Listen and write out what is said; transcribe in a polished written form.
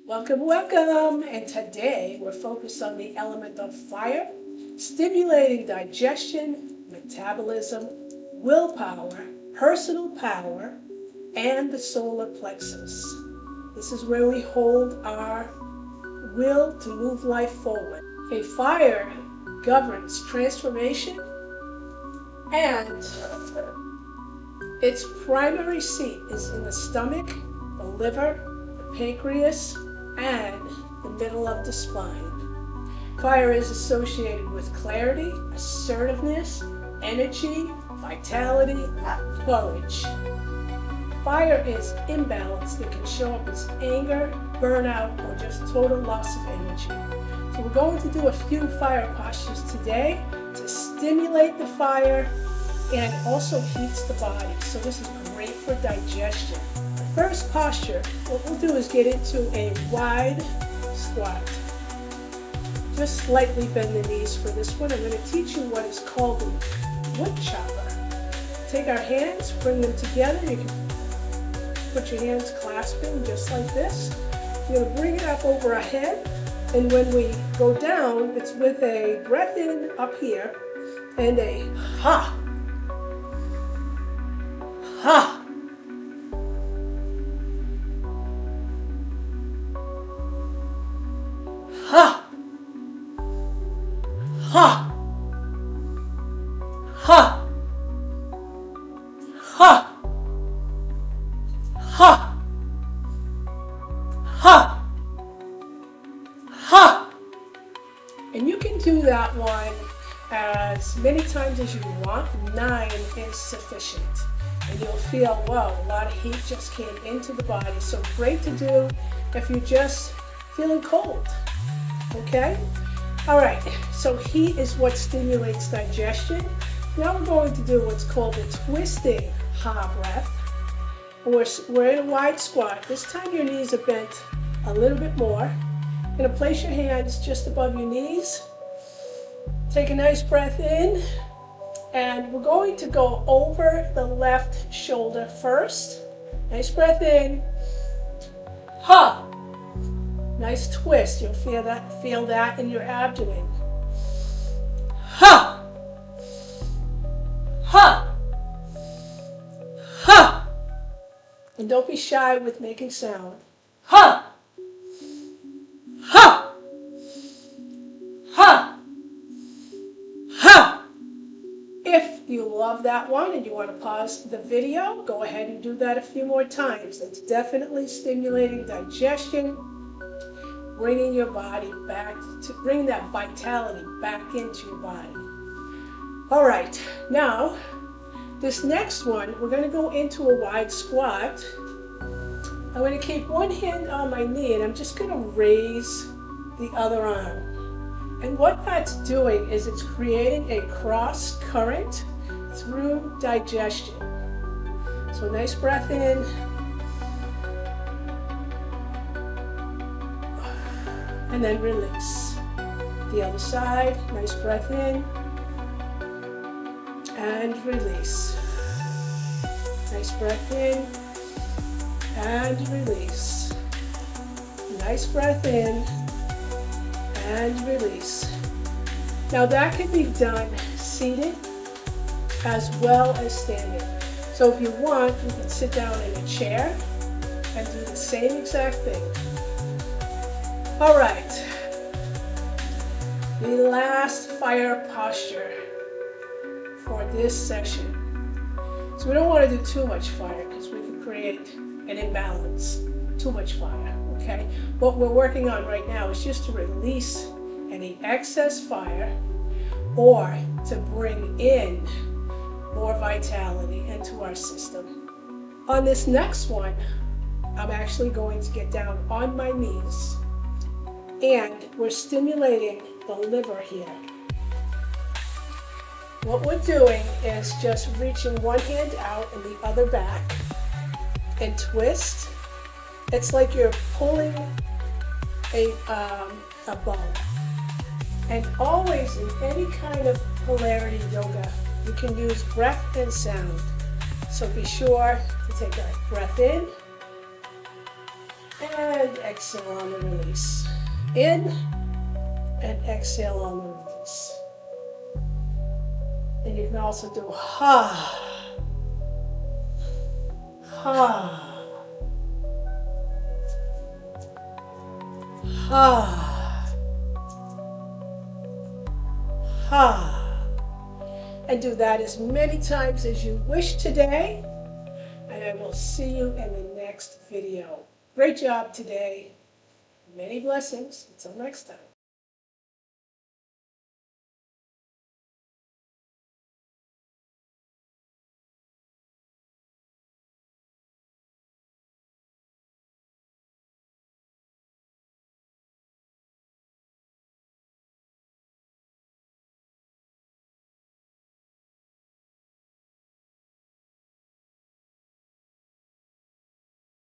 Welcome, welcome! And today we're focused on the element of fire, stimulating digestion, metabolism, willpower, personal power, and the solar plexus. This is where we hold our will to move life forward. A fire governs transformation, and its primary seat is in the stomach, the liver, the pancreas, and the middle of the spine. Fire is associated with clarity, assertiveness, energy, vitality, and courage. Fire is imbalanced. It can show up as anger, burnout, or just total loss of energy. So we're going to do a few fire postures today to stimulate the fire, and it also heats the body. So this is great for digestion. First posture, what we'll do is get into a wide squat. Just slightly bend the knees for this one. I'm going to teach you what is called a wood chopper. Take our hands, bring them together. You can put your hands clasping just like this. You're going to bring it up over our head, and when we go down, it's with a breath in up here and a ha, ha. Ha! Ha! Ha! Ha! Ha! Ha! Ha! And you can do that one as many times as you want. 9 is sufficient. And you'll feel, wow, a lot of heat just came into the body. So great to do if you're just feeling cold. Okay? All right, so heat is what stimulates digestion. Now we're going to do what's called a twisting ha breath. We're in a wide squat. This time your knees are bent a little bit more. You're going to place your hands just above your knees. Take a nice breath in. And we're going to go over the left shoulder first. Nice breath in. Ha! Nice twist. You'll feel that in your abdomen. Ha! Ha! Ha! And don't be shy with making sound. Ha! Ha! Ha! Ha! If you love that one and you want to pause the video, go ahead and do that a few more times. It's definitely stimulating digestion, bringing your body back, bringing that vitality back into your body. All right, now this next one, we're going to go into a wide squat. I'm going to keep one hand on my knee and I'm just going to raise the other arm. And what that's doing is it's creating a cross current through digestion. So nice breath in. And then release. The other side, nice breath in and release. Nice breath in and release. Nice breath in and release. Now that can be done seated as well as standing. So if you want, you can sit down in a chair and do the same exact thing. All right, the last fire posture for this session. So we don't want to do too much fire because we can create an imbalance, too much fire, okay? What we're working on right now is just to release any excess fire or to bring in more vitality into our system. On this next one, I'm actually going to get down on my knees. And we're stimulating the liver here. What we're doing is just reaching one hand out and the other back and twist. It's like you're pulling a bow. And always in any kind of polarity yoga, you can use breath and sound. So be sure to take a breath in And exhale on the release. In and exhale on the release. And you can also do ha, ha, ha, ha. And do that as many times as you wish today. And I will see you in the next video. Great job today. Many blessings. Until next time.